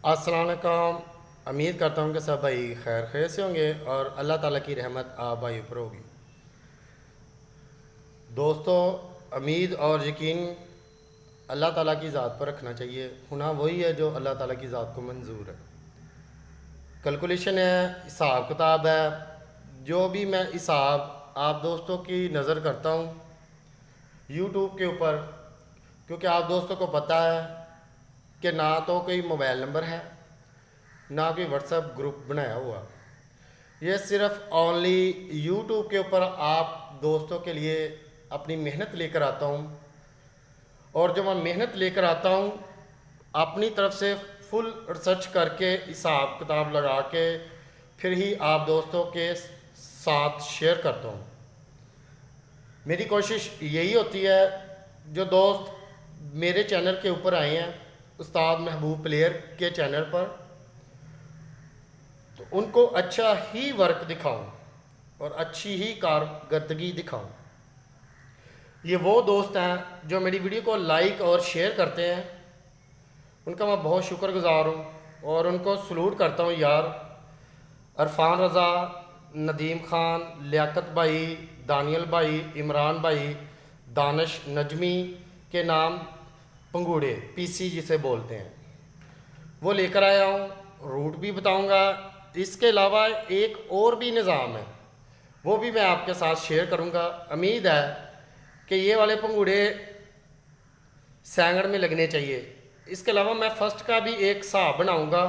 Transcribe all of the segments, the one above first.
अस्सलाम वालेकुम। उम्मीद करता हूँ कि सब भाई खैर खैर से होंगे और अल्लाह ताला की रहमत आप भाई ऊपर होगी। दोस्तों, उम्मीद और यकीन अल्लाह ताला की ज़ात पर रखना चाहिए। हुना वही है जो अल्लाह ताला की ज़ात को मंजूर है। कैलकुलेशन है, हिसाब किताब है। जो भी मैं हिसाब आप दोस्तों की नज़र करता हूँ यूट्यूब के ऊपर, क्योंकि आप दोस्तों को पता है कि ना तो कोई मोबाइल नंबर है, ना कोई व्हाट्सएप ग्रुप बनाया हुआ। ये सिर्फ ओनली यूट्यूब के ऊपर आप दोस्तों के लिए अपनी मेहनत लेकर आता हूँ। और जो मैं मेहनत लेकर आता हूँ अपनी तरफ से फुल रिसर्च करके हिसाब किताब लगा के फिर ही आप दोस्तों के साथ शेयर करता हूँ। मेरी कोशिश यही होती है, जो दोस्त मेरे चैनल के ऊपर आए हैं उस्ताद महबूब प्लेयर के चैनल पर, तो उनको अच्छा ही वर्क दिखाऊं और अच्छी ही कारकर्दगी दिखाऊं। ये वो दोस्त हैं जो मेरी वीडियो को लाइक और शेयर करते हैं, उनका मैं बहुत शुक्रगुजार हूँ और उनको सलूट करता हूँ यार। अरफान रज़ा, नदीम खान, लियाकत भाई, दानियल भाई, इमरान भाई, दानिश नजमी के नाम पंगूड़े पीसी जिसे बोलते हैं, वो लेकर आया हूँ। रूट भी बताऊँगा। इसके अलावा एक और भी निज़ाम है, वो भी मैं आपके साथ शेयर करूँगा। उम्मीद है कि ये वाले पंगूड़े सैंगड़ में लगने चाहिए। इसके अलावा मैं फर्स्ट का भी एक हिसाब बनाऊँगा।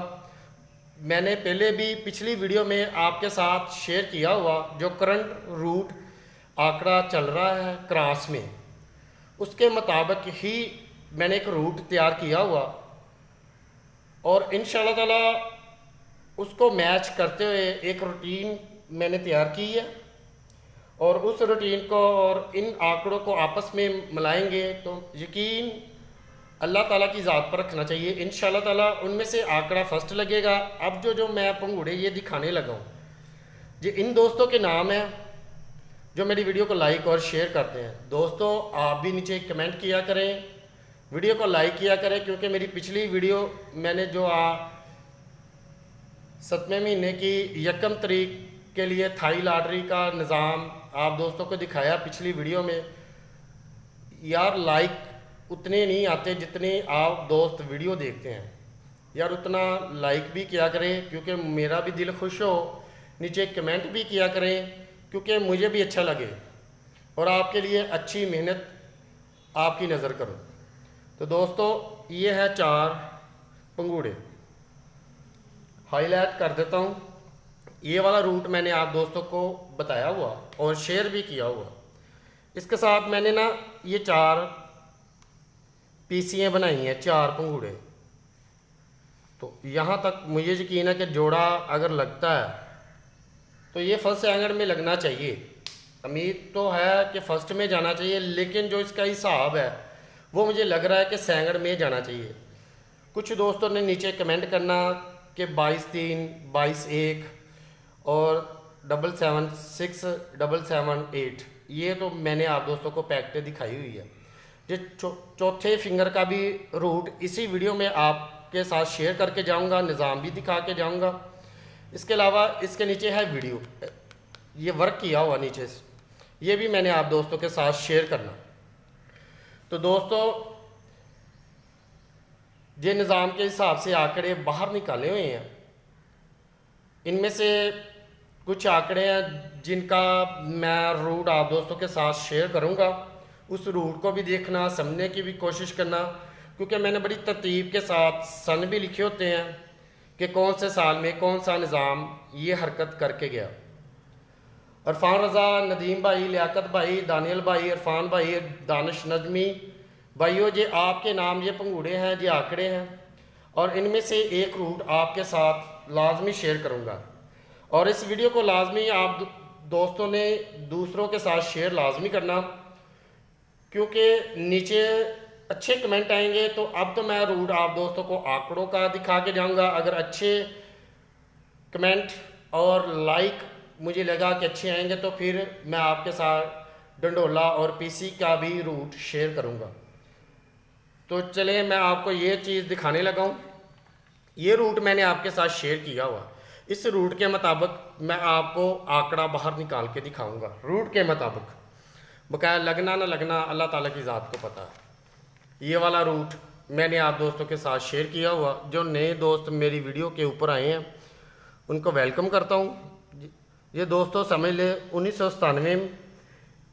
मैंने पहले भी पिछली वीडियो में आपके साथ शेयर किया हुआ, जो करंट रूट आंकड़ा चल रहा है क्रॉस में, उसके मुताबिक ही मैंने एक रूट तैयार किया हुआ और इंशाल्लाह ताला उसको मैच करते हुए एक रूटीन मैंने तैयार की है। और उस रूटीन को और इन आंकड़ों को आपस में मिलाएंगे तो यकीन अल्लाह ताला की ज़ात पर रखना चाहिए। इंशाल्लाह ताला उनमें से आंकड़ा फर्स्ट लगेगा। अब जो मैं पंगूड़े ये दिखाने लगा हूँ, ये इन दोस्तों के नाम हैं जो मेरी वीडियो को लाइक और शेयर करते हैं। दोस्तों, आप भी नीचे कमेंट किया करें, वीडियो को लाइक किया करें, क्योंकि मेरी पिछली वीडियो मैंने जो 7वें महीने की 1 तारीख के लिए थाई लॉटरी का निज़ाम आप दोस्तों को दिखाया पिछली वीडियो में। यार लाइक उतने नहीं आते जितने आप दोस्त वीडियो देखते हैं। यार उतना लाइक भी किया करें क्योंकि मेरा भी दिल खुश हो, नीचे कमेंट भी किया करें क्योंकि मुझे भी अच्छा लगे और आपके लिए अच्छी मेहनत आपकी नज़र करूं। तो दोस्तों, ये है 4 पंगूड़े, हाईलाइट कर देता हूं। ये वाला रूट मैंने आप दोस्तों को बताया हुआ और शेयर भी किया हुआ। इसके साथ मैंने ना ये 4 पीसीएं बनाई हैं, 4 पंगूड़े। तो यहाँ तक मुझे यकीन है कि जोड़ा अगर लगता है तो ये फर्स्ट एंगल में लगना चाहिए। उम्मीद तो है कि फर्स्ट में जाना चाहिए, लेकिन जो इसका हिसाब है वो मुझे लग रहा है कि सैंगड़ में जाना चाहिए। कुछ दोस्तों ने नीचे कमेंट करना कि 22-3, 22-1 और 776, 778, ये तो मैंने आप दोस्तों को पैकेट दिखाई हुई है। जो चौथे फिंगर का भी रूट इसी वीडियो में आपके साथ शेयर करके जाऊंगा, निज़ाम भी दिखा के जाऊंगा। इसके अलावा इसके नीचे है वीडियो, ये वर्क किया हुआ नीचे से, ये भी मैंने आप दोस्तों के साथ शेयर करना। तो दोस्तों, ये निज़ाम के हिसाब से आंकड़े बाहर निकाले हुए हैं। इनमें से कुछ आंकड़े हैं जिनका मैं रूट आप दोस्तों के साथ शेयर करूंगा। उस रूट को भी देखना, समझने की भी कोशिश करना, क्योंकि मैंने बड़ी तरतीब के साथ सन भी लिखे होते हैं कि कौन से साल में कौन सा निज़ाम ये हरकत करके गया। अरफान रज़ा, नदीम भाई, लियाकत भाई, दानियल भाई, अरफान भाई, दानिश नजमी भाइयों, ये आपके नाम, ये पंगूड़े हैं, ये आंकड़े हैं और इनमें से एक रूट आपके साथ लाजमी शेयर करूंगा। और इस वीडियो को लाजमी आप दोस्तों ने दूसरों के साथ शेयर लाजमी करना, क्योंकि नीचे अच्छे कमेंट आएंगे। तो अब तो मैं रूट आप दोस्तों को आंकड़ों का दिखा के जाऊंगा। अगर अच्छे कमेंट और लाइक मुझे लगा कि अच्छे आएंगे तो फिर मैं आपके साथ डंडोला और पीसी का भी रूट शेयर करूंगा। तो चलिए मैं आपको ये चीज़ दिखाने लगा हूँ। ये रूट मैंने आपके साथ शेयर किया हुआ। इस रूट के मुताबिक मैं आपको आंकड़ा बाहर निकाल के दिखाऊंगा। रूट के मुताबिक बकाया लगना ना लगना अल्लाह ताला की ज़ात को पता है। ये वाला रूट मैंने आप दोस्तों के साथ शेयर किया हुआ। जो नए दोस्त मेरी वीडियो के ऊपर आए हैं उनको वेलकम करता हूँ। ये दोस्तों समझ ले 1997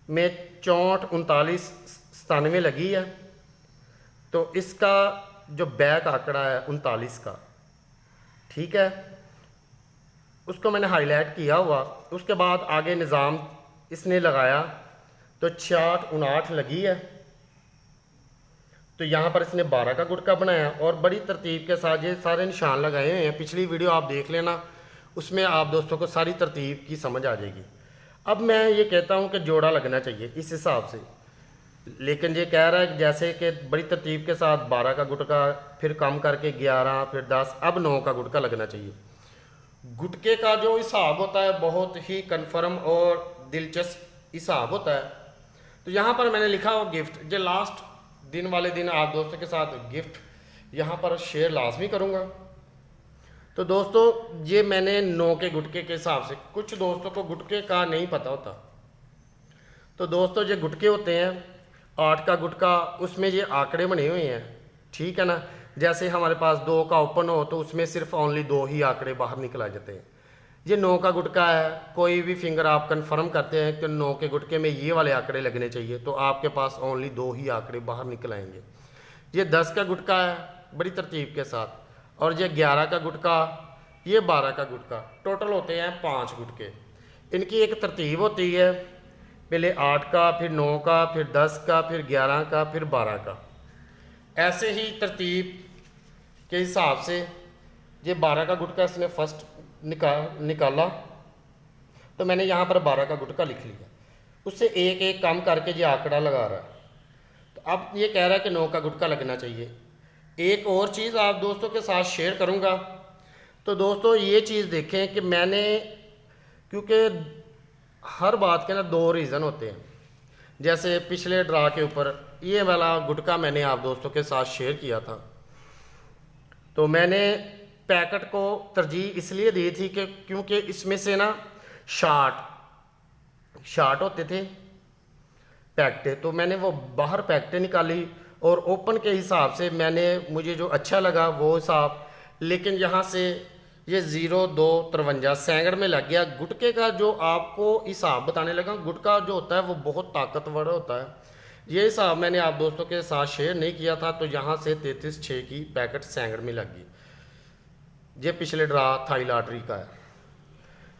में 64 39 97 लगी है, तो इसका जो बैक आंकड़ा है 39 का, ठीक है, उसको मैंने हाईलाइट किया हुआ। उसके बाद आगे निज़ाम इसने लगाया तो 66 59 लगी है, तो यहाँ पर इसने 12 का गुटका बनाया और बड़ी तरतीब के साथ ये सारे निशान लगाए हुए हैं। पिछली वीडियो आप देख लेना, उसमें आप दोस्तों को सारी तरतीब की समझ आ जाएगी। अब मैं ये कहता हूँ कि जोड़ा लगना चाहिए इस हिसाब से, लेकिन ये कह रहा है जैसे कि बड़ी तरतीब के साथ 12 का गुटका, फिर कम करके 11, फिर 10, अब 9 का गुटका लगना चाहिए। गुटके का जो हिसाब होता है बहुत ही कन्फर्म और दिलचस्प हिसाब होता है। तो यहाँ पर मैंने लिखा हुआ गिफ्ट, जो लास्ट दिन वाले दिन आप दोस्तों के साथ गिफ्ट यहाँ पर शेयर लाजमी करूँगा। तो दोस्तों ये मैंने 9 के गुटके के हिसाब से, कुछ दोस्तों को गुटके का नहीं पता होता, तो दोस्तों ये गुटके होते हैं 8 का गुटका, उसमें ये आंकड़े बने हुए हैं, ठीक है ना। जैसे हमारे पास 2 का ओपन हो तो उसमें सिर्फ ओनली 2 ही आंकड़े बाहर निकल आ जाते हैं। ये 9 का गुटका है, कोई भी फिंगर आप कंफर्म करते हैं कि 9 के गुटके में ये वाले आंकड़े लगने चाहिए, तो आपके पास ओनली 2 ही आंकड़े बाहर निकल आएंगे। ये 10 का गुटका है बड़ी तरतीब के साथ, और ये 11 का गुटका, ये 12 का गुटका, टोटल होते हैं 5 गुटके। इनकी एक तरतीब होती है, पहले 8 का, फिर 9 का, फिर 10 का, फिर 11 का, फिर 12 का। ऐसे ही तरतीब के हिसाब से ये 12 का गुटका इसने फर्स्ट निकाला, तो मैंने यहाँ पर 12 का गुटका लिख लिया। उससे एक एक कम करके ये आंकड़ा लगा रहा है। तो अब ये कह रहा है कि 9 का गुटका लगना चाहिए। एक और चीज़ आप दोस्तों के साथ शेयर करूँगा। तो दोस्तों ये चीज़ देखें कि मैंने, क्योंकि हर बात के ना 2 रीज़न होते हैं। जैसे पिछले ड्रा के ऊपर ये वाला गुटका मैंने आप दोस्तों के साथ शेयर किया था, तो मैंने पैकेट को तरजीह इसलिए दी थी कि क्योंकि इसमें से ना शार्ट होते थे पैकेटें, तो मैंने वो बाहर पैकेटें निकाली और ओपन के हिसाब से मैंने, मुझे जो अच्छा लगा वो हिसाब। लेकिन यहाँ से ये 0.253 सैंगड़ में लग गया। गुटके का जो आपको हिसाब बताने लगा, गुटका जो होता है वो बहुत ताकतवर होता है। ये हिसाब मैंने आप दोस्तों के साथ शेयर नहीं किया था, तो यहाँ से 33.6 की पैकेट सैंगड़ में लग गई। ये पिछले ड्रा थाई लॉटरी का है।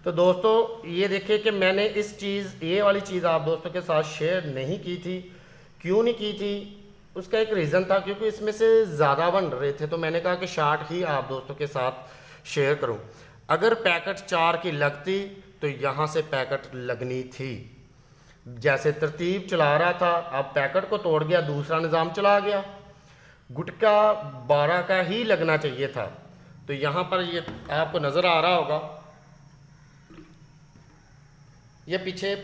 तो दोस्तों ये देखिए कि मैंने ये वाली चीज़ आप दोस्तों के साथ शेयर नहीं की थी। क्यों नहीं की थी, उसका एक रीज़न था, क्योंकि इसमें से ज़्यादा बन रहे थे, तो मैंने कहा कि शार्ट ही आप दोस्तों के साथ शेयर करूं। अगर पैकेट 4 की लगती तो यहाँ से पैकेट लगनी थी। जैसे तरतीब चला रहा था, अब पैकेट को तोड़ गया, दूसरा निज़ाम चला गया। गुटका 12 का ही लगना चाहिए था। तो यहाँ पर ये आपको नज़र आ रहा होगा, ये पीछे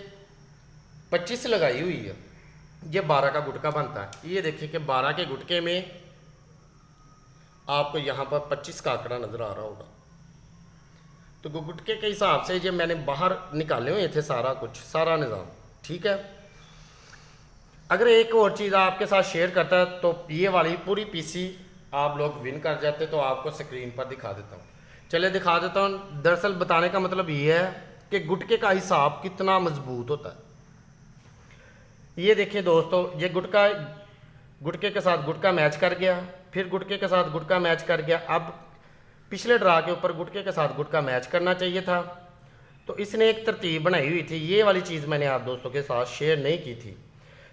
25 लगाई हुई है, ये 12 का गुटका बनता है। ये देखिए कि 12 के गुटके में आपको यहाँ पर 25 का आंकड़ा नज़र आ रहा होगा। तो गुटके के हिसाब से ये मैंने बाहर निकाले हुए थे सारा कुछ, सारा निज़ाम, ठीक है। अगर एक और चीज़ आपके साथ शेयर करता है तो ये वाली पूरी पीसी आप लोग विन कर जाते, तो आपको स्क्रीन पर दिखा देता हूँ। चलिए दिखा देता हूँ। दरअसल बताने का मतलब ये है कि गुटके का हिसाब कितना मजबूत होता है। ये देखिए दोस्तों, ये गुटके के साथ गुटका मैच कर गया, फिर गुटके के साथ गुटका मैच कर गया। अब पिछले ड्रा के ऊपर गुटके के साथ गुटका मैच करना चाहिए था, तो इसने एक तरतीब बनाई हुई थी। ये वाली चीज़ मैंने आप दोस्तों के साथ शेयर नहीं की थी।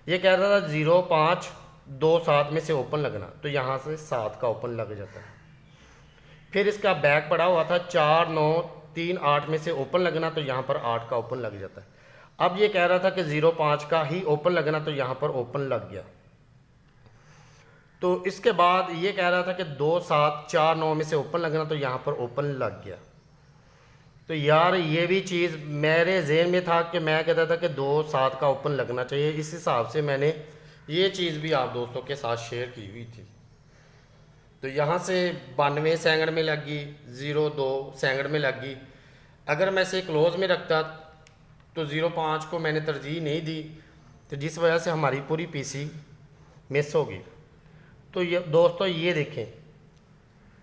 ये कह रहा था 0 5 2 7 में से ओपन लगना, तो यहाँ से 7 का ओपन लग जाता है। फिर इसका बैक पड़ा हुआ था 4 9 3 8 में से ओपन लगना, तो यहाँ पर 8 का ओपन लग जाता है। अब ये कह रहा था कि 0 5 का ही ओपन लगना, तो यहाँ पर ओपन लग गया। तो इसके बाद ये कह रहा था कि 2 7 4 9 में से ओपन लगना, तो यहाँ पर ओपन लग गया। तो यार ये भी चीज़ मेरे जहन में था कि मैं कहता था कि 2 7 का ओपन लगना चाहिए। इस हिसाब से मैंने ये चीज़ भी आप दोस्तों के साथ शेयर की हुई थी। तो यहाँ से 92 सेकंड में लगी, 02 सेकंड में लगी। अगर मैं इसे क्लोज में रखता तो 05 को मैंने तरजीह नहीं दी, तो जिस वजह से हमारी पूरी पीसी मिस होगी। तो ये दोस्तों ये देखें,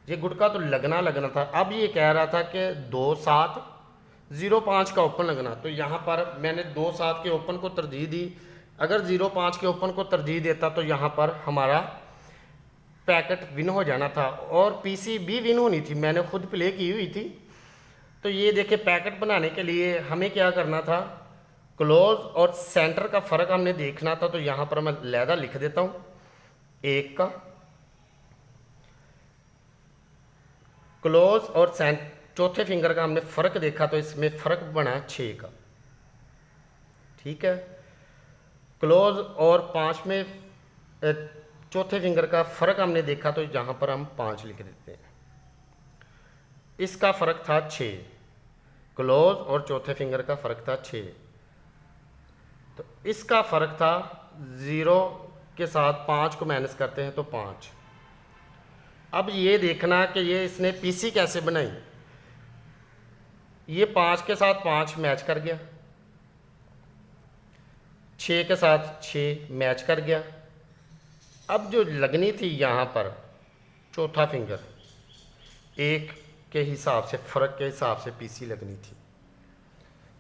ये गुटका तो लगना था। अब ये कह रहा था कि 2705 का ओपन लगना, तो यहाँ पर मैंने 27 के ओपन को तरजीह दी। अगर 05 के ओपन को तरजीह देता तो यहाँ पर हमारा पैकेट विन हो जाना था और पीसी भी विन होनी थी, मैंने खुद प्ले की हुई थी। तो ये देखिए, पैकेट बनाने के लिए हमें क्या करना था, क्लोज और सेंटर का फ़र्क हमने देखना था। तो यहाँ पर मैं लहदा लिख देता हूँ 1 का, क्लोज और चौथे फिंगर का हमने फ़र्क देखा तो इसमें फ़र्क बना 6 का। ठीक है, क्लोज और 5 में चौथे फिंगर का फ़र्क हमने देखा तो यहाँ पर हम 5 लिख देते हैं। इसका फ़र्क था 6, क्लोज और चौथे फिंगर का फ़र्क था 6। तो इसका फ़र्क था 0 के साथ 5 को माइनस करते हैं तो 5। अब ये देखना कि ये इसने पीसी कैसे बनाई। ये 5 के साथ 5 मैच कर गया, 6 के साथ 6 मैच कर गया। अब जो लगनी थी यहाँ पर चौथा फिंगर, 1 के हिसाब से, फ़र्क के हिसाब से पीसी लगनी थी।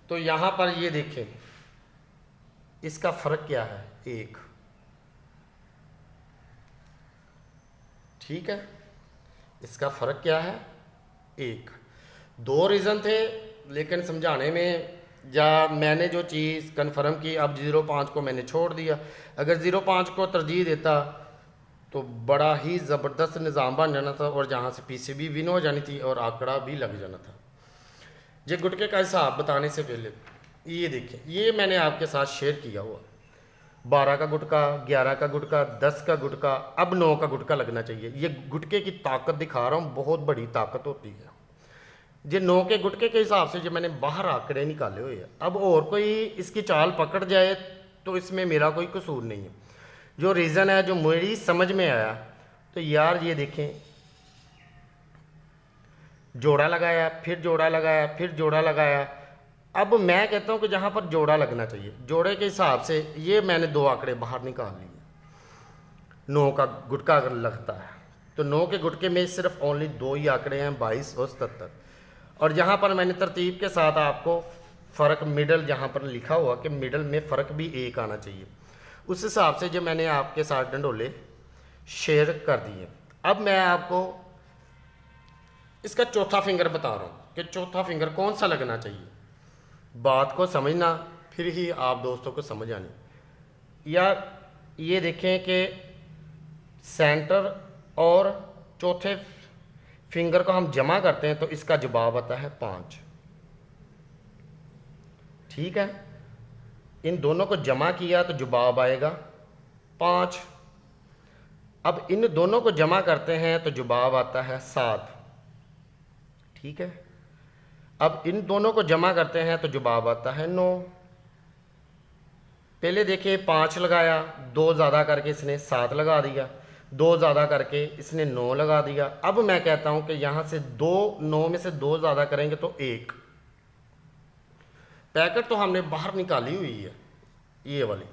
तो यहाँ पर ये देखें, इसका फ़र्क क्या है, 1। ठीक है, इसका फ़र्क क्या है, 1। 2 रीज़न थे, लेकिन समझाने में या मैंने जो चीज़ कन्फर्म की, अब 05 को मैंने छोड़ दिया। अगर 05 को तरजीह देता तो बड़ा ही ज़बरदस्त निज़ाम बन जाना था और जहाँ से पीसी भी विन हो जानी थी और आंकड़ा भी लग जाना था। ये गुटके का हिसाब बताने से पहले ये देखें, ये मैंने आपके साथ शेयर किया हुआ 12 का गुटका, 11 का गुटका, 10 का गुटका, अब 9 का गुटका लगना चाहिए। ये गुटके की ताकत दिखा रहा हूँ, बहुत बड़ी ताकत होती है। ये 9 के गुटके के हिसाब से जो मैंने बाहर आंकड़े निकाले हुए हैं। अब और कोई इसकी चाल पकड़ जाए तो इसमें मेरा कोई कसूर नहीं है। जो रीज़न है, जो मेरी समझ में आया, तो यार ये देखें, जोड़ा लगाया, फिर जोड़ा लगाया, फिर जोड़ा लगाया। अब मैं कहता हूँ कि जहाँ पर जोड़ा लगना चाहिए, जोड़े के हिसाब से ये मैंने 2 आंकड़े बाहर निकाल लिए। 9 का गुटका अगर लगता है तो 9 के गुटके में सिर्फ ओनली 2 ही आंकड़े हैं, 22 और 77। और यहाँ पर मैंने तरतीब के साथ आपको फ़र्क मिडल जहाँ पर लिखा हुआ कि मिडल में फ़र्क भी 1 आना चाहिए, उस हिसाब से जो मैंने आपके साथ डंडोले शेयर कर दिए। अब मैं आपको इसका चौथा फिंगर बता रहा हूँ कि चौथा फिंगर कौन सा लगना चाहिए। बात को समझना, फिर ही आप दोस्तों को समझ आनी। या ये देखें कि सेंटर और चौथे फिंगर को हम जमा करते हैं तो इसका जवाब आता है 5। ठीक है, इन दोनों को जमा किया तो जवाब आएगा 5। अब इन दोनों को जमा करते हैं तो जवाब आता है 7। ठीक है, अब इन दोनों को जमा करते हैं तो जवाब आता है 9। पहले देखिए 5 लगाया, 2 ज़्यादा करके इसने 7 लगा दिया, 2 ज़्यादा करके इसने 9 लगा दिया। अब मैं कहता हूं कि यहां से 9 में से 2 ज़्यादा करेंगे तो 1। पैकेट तो हमने बाहर निकाली हुई है ये वाली।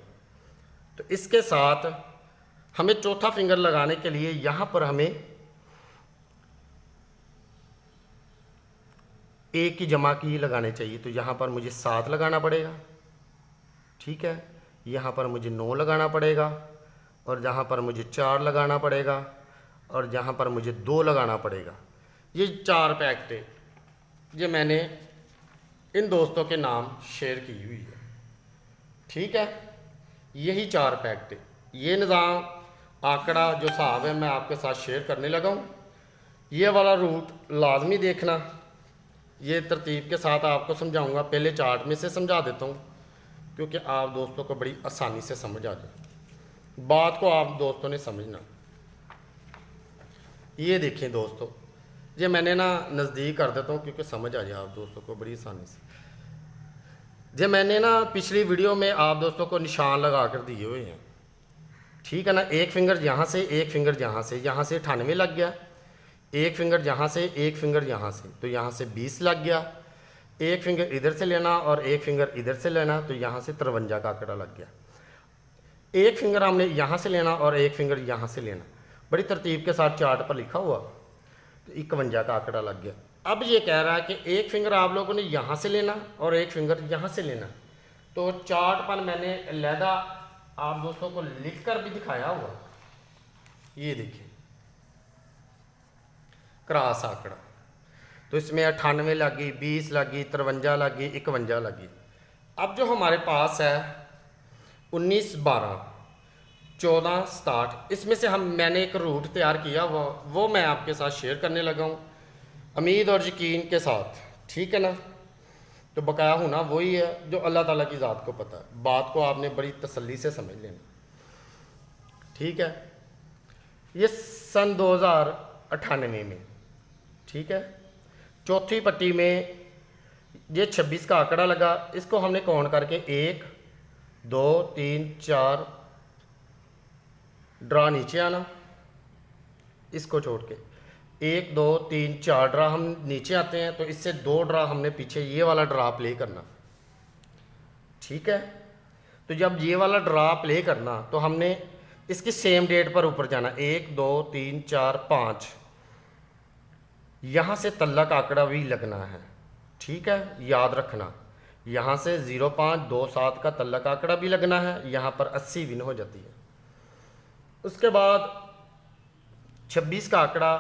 तो इसके साथ हमें चौथा फिंगर लगाने के लिए यहां पर हमें 1 की जमा की लगाने चाहिए। तो यहाँ पर मुझे 7 लगाना पड़ेगा। ठीक है, यहाँ पर मुझे 9 लगाना पड़ेगा और जहाँ पर मुझे 4 लगाना पड़ेगा और जहाँ पर मुझे 2 लगाना पड़ेगा। ये 4 पैकेट ये मैंने इन दोस्तों के नाम शेयर की हुई है। ठीक है, यही 4 पैकेट, ये निज़ाम आंकड़ा जो हिसाब है मैं आपके साथ शेयर करने लगा हूँ। ये वाला रूट लाजमी देखना, ये तरतीब के साथ आपको समझाऊंगा। पहले चार्ट में से समझा देता हूँ क्योंकि आप दोस्तों को बड़ी आसानी से समझ आ जाए। बात को आप दोस्तों ने समझना। ये देखें दोस्तों, ये मैंने ना नज़दीक कर देता हूँ क्योंकि समझ आ जाए आप दोस्तों को बड़ी आसानी से। ये मैंने ना पिछली वीडियो में आप दोस्तों को निशान लगा कर दिए हुए हैं। ठीक है ना। एक फिंगर यहाँ से, एक फिंगर यहाँ से, यहाँ से 98 लग गया। एक फिंगर यहाँ से, एक फिंगर यहाँ से, तो यहाँ से 20 लग गया। एक फिंगर इधर से लेना और एक फिंगर इधर से लेना, तो यहाँ से 53 का आंकड़ा लग गया। एक फिंगर हमने यहाँ से लेना और एक फिंगर यहाँ से लेना, बड़ी तरतीब के साथ चार्ट पर लिखा हुआ, तो 51 का आंकड़ा लग गया। अब ये कह रहा है कि एक फिंगर आप लोगों ने यहाँ से लेना और एक फिंगर यहाँ से लेना। तो चार्ट पर मैंने अलहदा आप दोस्तों को लिख कर भी दिखाया हुआ, ये देखिए क्रॉस आंकड़ा। तो इसमें 98 लगी, 20 लगी, 53 लगी, 51 लगी। अब जो हमारे पास है 19, 12, 14, 67, इसमें से मैंने एक रूट तैयार किया वो मैं आपके साथ शेयर करने लगा हूँ उम्मीद और यकीन के साथ, ठीक है ना। तो बकाया होना वही है जो अल्लाह ताला की ज़ात को पता है। बात को आपने बड़ी तसल्ली से समझ लेना, ठीक है। ये सन 2098 में, ठीक है, चौथी पट्टी में ये 26 का आंकड़ा लगा। इसको हमने काउंट करके 1, 2, 3, 4 ड्रा नीचे आना, इसको छोड़ के 1, 2, 3, 4 ड्रा हम नीचे आते हैं। तो इससे 2 ड्रा हमने पीछे ये वाला ड्रा प्ले करना, ठीक है। तो जब ये वाला ड्रा प्ले करना तो हमने इसकी सेम डेट पर ऊपर जाना, 1, 2, 3, 4, 5, यहाँ से तल्लक आंकड़ा भी लगना है, ठीक है, याद रखना। यहाँ से 0527 का तल्लक आंकड़ा भी लगना है, यहाँ पर 80 विन हो जाती है। उसके बाद 26 का आंकड़ा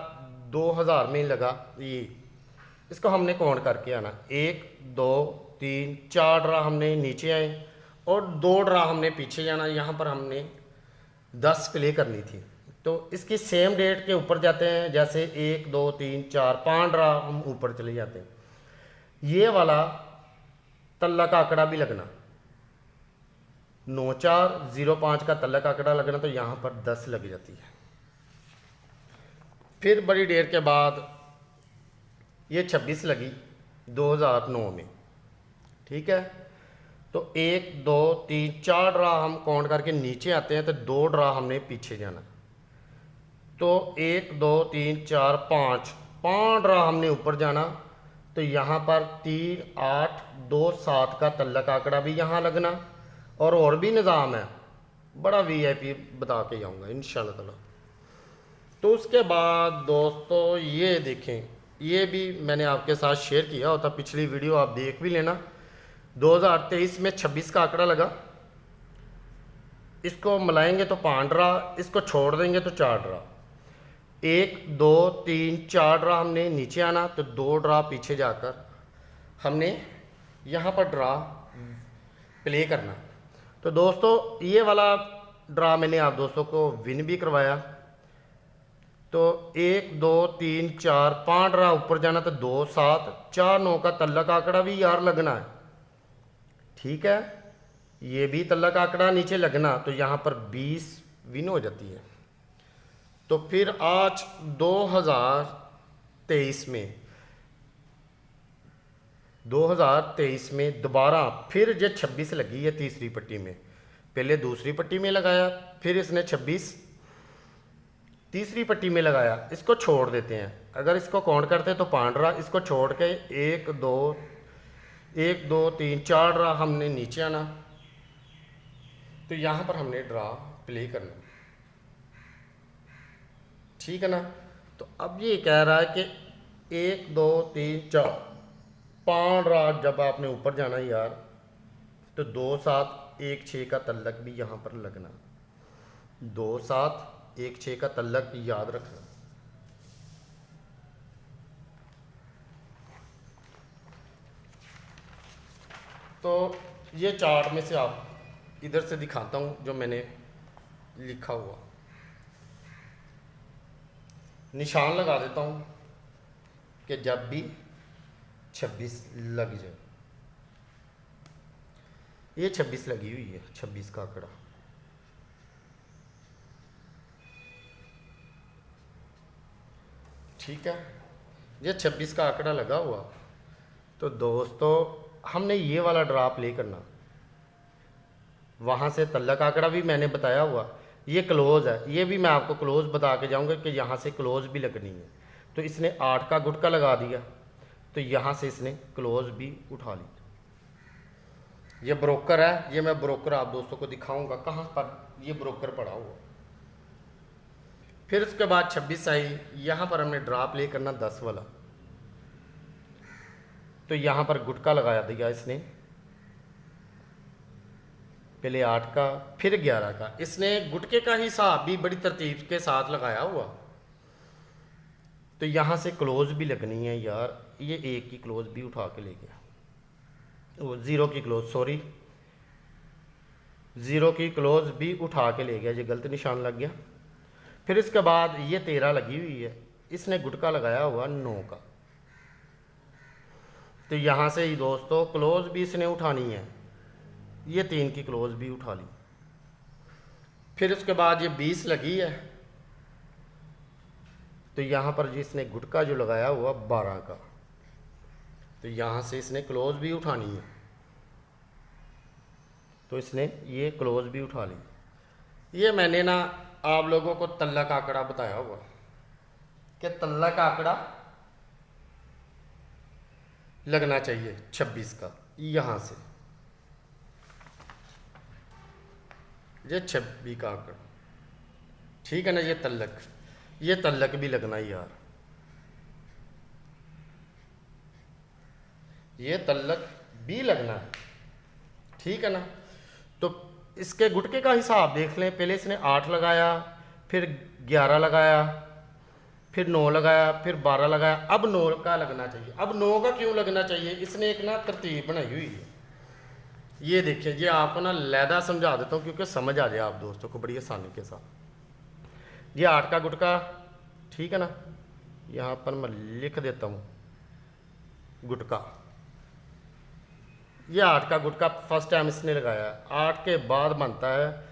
2000 में लगा, ये इसको हमने काउंट करके आना, 1, 2, 3, 4 ड्रा हमने नीचे आए और 2 ड्रा हमने पीछे जाना। यहाँ पर हमने 10 प्ले करनी थी, तो इसकी सेम डेट के ऊपर जाते हैं, जैसे 1, 2, 3, 4, 5 ड्रा हम ऊपर चले जाते हैं। ये वाला तल्लक आंकड़ा भी लगना, 9405 का तल्लक आंकड़ा लगना, तो यहाँ पर 10 लग जाती है। फिर बड़ी देर के बाद ये 26 लगी 2009 में, ठीक है। तो 1, 2, 3, 4 ड्रा हम काउंट करके नीचे आते हैं, तो 2 ड्रा हमने पीछे जाना। तो 1, 2, 3, 4, 5 ड्रा हमने ऊपर जाना, तो यहाँ पर 3, 8, 2, 7 का तल्लक आंकड़ा भी यहाँ लगना। और भी निज़ाम है, बड़ा VIP बता के जाऊँगा इंशाल्लाह ताला। तो उसके बाद दोस्तों ये देखें, ये भी मैंने आपके साथ शेयर किया होता, पिछली वीडियो आप देख भी लेना। 2023 में 26 का आंकड़ा लगा, इसको मिलाएंगे तो 5 ड्रा, इसको छोड़ देंगे तो 4 ड्रा। 1, 2, 3, 4 ड्रा हमने नीचे आना, तो 2 ड्रा पीछे जाकर हमने यहाँ पर ड्रा प्ले करना। तो दोस्तों ये वाला ड्रा मैंने आप दोस्तों को विन भी करवाया। तो 1, 2, 3, 4, 5 ड्रा ऊपर जाना, तो 2, 7, 4, 9 का तल्लक आंकड़ा भी यार लगना है, ठीक है। ये भी तल्लक आंकड़ा नीचे लगना, तो यहाँ पर 20 विन हो जाती है। तो फिर आज 2023 में दोबारा फिर जो 26 लगी है तीसरी पट्टी में, पहले दूसरी पट्टी में लगाया, फिर इसने 26 तीसरी पट्टी में लगाया। इसको छोड़ देते हैं, अगर इसको काउंट करते हैं तो 5 ड्रा, इसको छोड़ के 1, 2, 3, 4 ड्रा हमने नीचे आना, तो यहाँ पर हमने ड्रा प्ले करना, ठीक है ना। तो अब ये कह रहा है कि 1, 2, 3, 4, 5 ड्रा जब आपने ऊपर जाना यार, तो 2, 7, 1, 6 का तल्लक भी यहाँ पर लगना, 2, 7, 1, 6 का तल्लक याद रखना। तो ये चार्ट में से आप इधर से दिखाता हूँ जो मैंने लिखा हुआ, निशान लगा देता हूँ कि जब भी 26 लग जाए, ये 26 लगी हुई है, 26 का आंकड़ा, ठीक है। ये 26 का आंकड़ा लगा हुआ, तो दोस्तों हमने ये वाला ड्रा प्ले करना, वहाँ से तल्लक आंकड़ा भी मैंने बताया हुआ, ये क्लोज है, ये भी मैं आपको क्लोज बता के जाऊंगा कि यहाँ से क्लोज भी लगनी है। तो इसने 8 का गुटका लगा दिया, तो यहाँ से इसने क्लोज भी उठा ली। ये ब्रोकर है, ये मैं ब्रोकर आप दोस्तों को दिखाऊंगा कहाँ पर ये ब्रोकर पड़ा हुआ। फिर उसके बाद 26 आई, यहाँ पर हमने ड्रॉ प्ले करना 10 वाला, तो यहाँ पर गुटका लगाया दिया इसने, पहले 8 का फिर 11 का। इसने गुटके का हिसाब भी बड़ी तरतीब के साथ लगाया हुआ। तो यहाँ से क्लोज भी लगनी है यार, ये 1 की क्लोज भी उठा के ले गया, वो 0 की क्लोज, सॉरी 0 की क्लोज भी उठा के ले गया, ये गलत निशान लग गया। फिर इसके बाद ये 13 लगी हुई है, इसने गुटका लगाया हुआ 9 का, तो यहाँ से ही दोस्तों क्लोज भी इसने उठानी है, ये 3 की क्लोज भी उठा ली। फिर उसके बाद ये 20 लगी है, तो यहाँ पर जिसने गुटका जो लगाया हुआ 12 का, तो यहाँ से इसने क्लोज भी उठानी है, तो इसने ये क्लोज भी उठा ली। ये मैंने ना आप लोगों को तल्ला का आंकड़ा बताया हुआ कि तल्ला का आंकड़ा लगना चाहिए 26 का, यहाँ से ये 26 का आंकड़ा, ठीक है ना। ये तल्लक भी लगना ही यार, ये तल्लक भी लगना है, ठीक है ना। तो इसके गुटके का हिसाब देख लें, पहले इसने 8 लगाया, फिर 11 लगाया, फिर 9 लगाया, फिर 12 लगाया, अब 9 का लगना चाहिए। अब 9 का क्यों लगना चाहिए, इसने एक ना तरतीब बनाई हुई है। ये देखिए, ये आपको ना लैदा समझा देता हूँ क्योंकि समझ आ जाए आप दोस्तों को बड़ी आसानी के साथ। ये 8 का गुटका, ठीक है ना, यहाँ पर मैं लिख देता हूँ गुटका, ये 8 का गुटका फर्स्ट टाइम इसने लगाया। 8 के बाद बनता है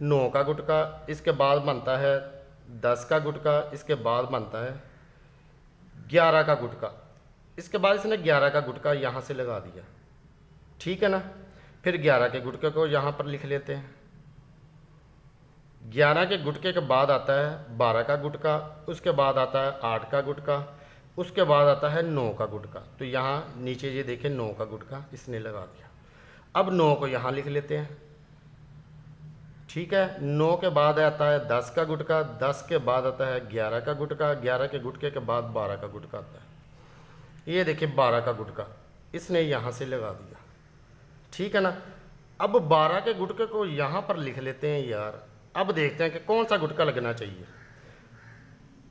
9 का गुटका, इसके बाद बनता है 10 का गुटका, इसके बाद बनता है 11 का गुटका, इसके बाद इसने 11 का गुटका यहाँ से लगा दिया, ठीक है ना। फिर 11 के गुटके को यहाँ पर लिख लेते हैं। 11 के गुटके के बाद आता है 12 का गुटका, उसके बाद आता है 8 का गुटका, उसके बाद आता है 9 का गुटका। तो यहाँ नीचे ये देखें 9 का गुटका इसने लगा दिया। अब 9 को यहाँ लिख लेते हैं, ठीक है। 9 के बाद आता है 10 का गुटका, 10 के बाद आता है 11 का गुटका, 11 के गुटके के बाद 12 का गुटका आता है। ये देखिए 12 का गुटका इसने यहाँ से लगा दिया, ठीक है ना। अब 12 के गुटके को यहाँ पर लिख लेते हैं यार। अब देखते हैं कि कौन सा गुटका लगना चाहिए।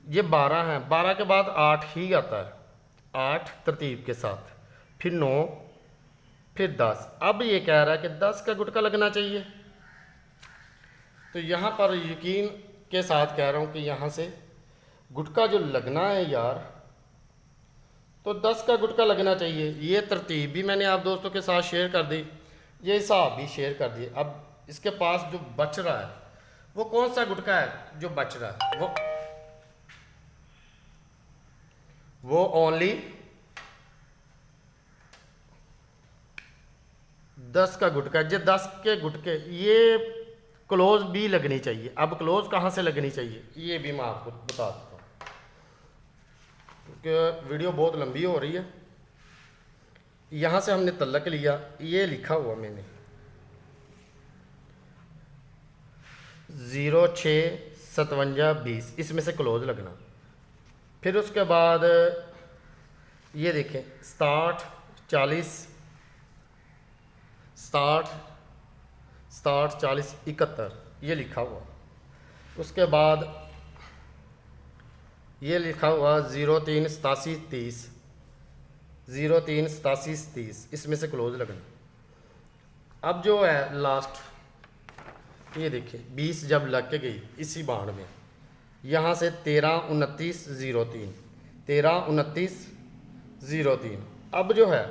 ये 12 है, 12 के बाद 8 ही आता है, 8 तरतीब के साथ, फिर 9, फिर 10। अब ये कह रहा है कि 10 का गुटका लगना चाहिए, तो यहाँ पर यकीन के साथ कह रहा हूँ कि यहाँ से गुटका जो लगना है यार, तो 10 का गुटका लगना चाहिए। ये तरतीब भी मैंने आप दोस्तों के साथ शेयर कर दी, ये हिसाब भी शेयर कर दिए। अब इसके पास जो बच रहा है वो कौन सा गुटका है जो बच रहा है, वो ओनली 10 का गुटका है। जो 10 के गुटके, ये क्लोज भी लगनी चाहिए। अब क्लोज कहाँ से लगनी चाहिए ये भी मैं आपको बता देता हूँ, क्योंकि वीडियो बहुत लंबी हो रही है। यहाँ से हमने तल्लक लिया, ये लिखा हुआ मैंने 065720, इसमें से क्लोज लगना। फिर उसके बाद ये देखें 60 40 40 71, ये लिखा हुआ। उसके बाद ये लिखा हुआ 03 87 30, 03 87 30, इसमें से क्लोज लगना। अब जो है लास्ट, ये देखिए 20 जब लग के गई इसी बाण में, यहाँ से 13 29 03, 13 29 03। अब जो है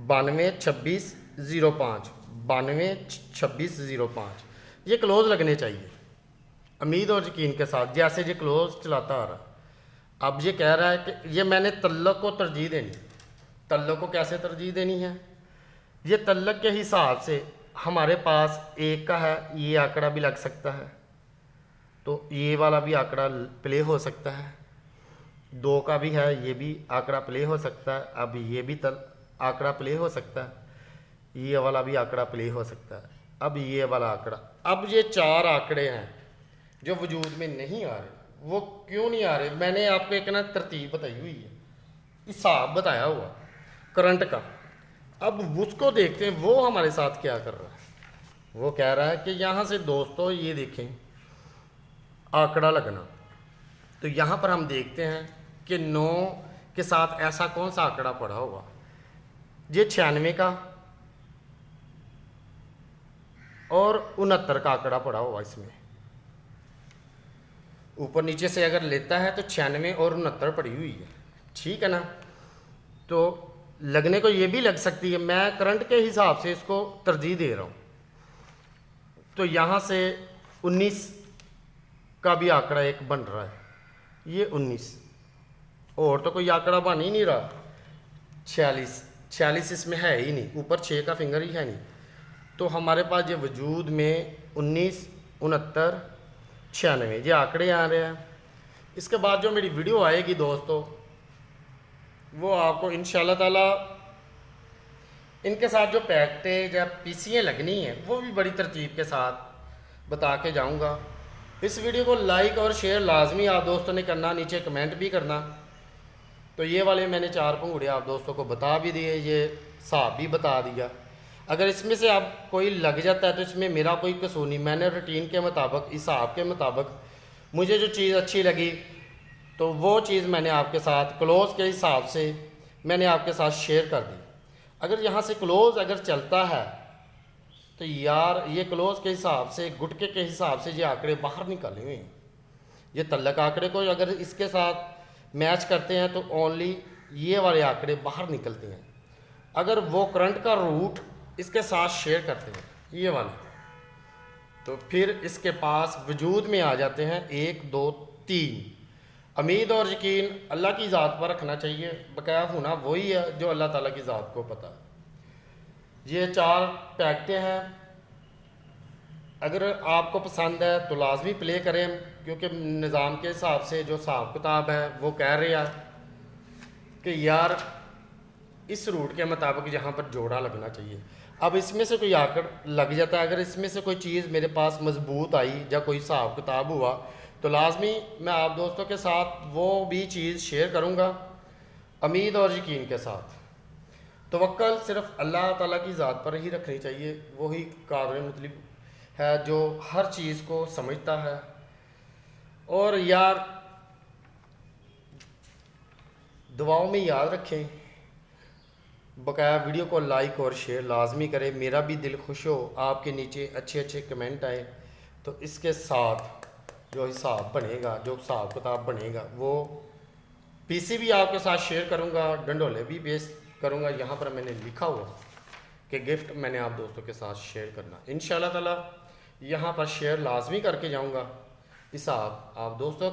92 26 05, 92 26 05, ये क्लोज लगने चाहिए उम्मीद और यकीन के साथ, जैसे ये क्लोज चलाता आ रहा। अब ये कह रहा है कि ये मैंने तल्लक को तरजीह देनी। तल्लक को कैसे तरजीह देनी है, ये तल्लक के हिसाब से हमारे पास 1 का है, ये आंकड़ा भी लग सकता है, तो ये वाला भी आंकड़ा प्ले हो सकता है, 2 का भी है, ये भी आंकड़ा प्ले हो सकता है। अब ये भी आंकड़ा प्ले हो सकता है, ये वाला भी आंकड़ा प्ले हो सकता है। अब ये वाला आंकड़ा, अब ये 4 आंकड़े हैं जो वजूद में नहीं आ रहे। वो क्यों नहीं आ रहे? मैंने आपको एक ना तरतीब बताई हुई है, हिसाब बताया हुआ करंट का। अब उसको देखते हैं वो हमारे साथ क्या कर रहा है। वो कह रहा है कि यहाँ से दोस्तों ये देखें आंकड़ा लगना, तो यहाँ पर हम देखते हैं कि 9 के साथ ऐसा कौन सा आंकड़ा पड़ा होगा। ये 96 का और 69 का आंकड़ा पड़ा होगा। इसमें ऊपर नीचे से अगर लेता है तो 96 और 69 पड़ी हुई है, ठीक है ना। तो लगने को ये भी लग सकती है, मैं करंट के हिसाब से इसको तरजीह दे रहा हूँ। तो यहाँ से 19 का भी आंकड़ा एक बन रहा है, ये 19, और तो कोई आंकड़ा बन ही नहीं रहा। 46 इसमें है ही नहीं, ऊपर 6 का फिंगर ही है नहीं। तो हमारे पास ये वजूद में 19, 69, 96 ये आंकड़े आ रहे हैं। इसके बाद जो मेरी वीडियो आएगी दोस्तों, वो आपको इंशाल्लाह ताला इनके साथ जो पैकेज या पीसीएं लगनी है वो भी बड़ी तरतीब के साथ बता के जाऊंगा। इस वीडियो को लाइक और शेयर लाजमी आप दोस्तों ने करना, नीचे कमेंट भी करना। तो ये वाले मैंने 4 पंगुड़े आप दोस्तों को बता भी दिए, ये हिसाब भी बता दिया। अगर इसमें से आप कोई लग जाता है तो इसमें मेरा कोई कसूर नहीं। मैंने रूटीन के मुताबिक, हिसाब के मुताबिक मुझे जो चीज़ अच्छी लगी तो वो चीज़ मैंने आपके साथ क्लोज़ के हिसाब से मैंने आपके साथ शेयर कर दी। अगर यहाँ से क्लोज़ अगर चलता है तो यार ये क्लोज़ के हिसाब से, गुटके के हिसाब से ये आंकड़े बाहर निकले हुए हैं। ये तल्लक आंकड़े को अगर इसके साथ मैच करते हैं तो ओनली ये वाले आंकड़े बाहर निकलते हैं। अगर वो करंट का रूट इसके साथ शेयर करते हैं ये वाले, तो फिर इसके पास वजूद में आ जाते हैं 1, 2, 3। उम्मीद और यकीन अल्लाह की ज़ात पर रखना चाहिए, बकाया होना वही है जो अल्लाह ताला की ज़ात को पता है। ये 4 पैकेटें हैं, अगर आपको पसंद है तो लाजमी प्ले करें, क्योंकि निज़ाम के हिसाब से जो हिसाब किताब है वो कह रहे हैं कि यार इस रूट के मुताबिक यहाँ पर जोड़ा लगना चाहिए। अब इसमें से कोई आंकड़ लग जाता है, अगर इसमें से कोई चीज़ मेरे पास मजबूत आई या कोई हिसाब किताब हुआ तो लाजमी मैं आप दोस्तों के साथ वो भी चीज़ शेयर करूँगा, उम्मीद और यकीन के साथ। तवक्कल सिर्फ अल्लाह ताला की ज़ात पर ही रखनी चाहिए, वही कादिर मुतलिब है जो हर चीज़ को समझता है। और यार दुआओं में याद रखें, बकाया वीडियो को लाइक और शेयर लाजमी करें। मेरा भी दिल खुश हो, आपके नीचे अच्छे अच्छे कमेंट आए, तो इसके साथ जो हिसाब बनेगा, जो हिसाब किताब बनेगा, वो पीसी भी आपके साथ शेयर करूंगा, डंडोले भी पेश करूंगा। यहाँ पर मैंने लिखा हुआ कि गिफ्ट मैंने आप दोस्तों के साथ शेयर करना, इंशाल्लाह ताला यहाँ पर शेयर लाजमी करके जाऊँगा। हिसाब आप दोस्तों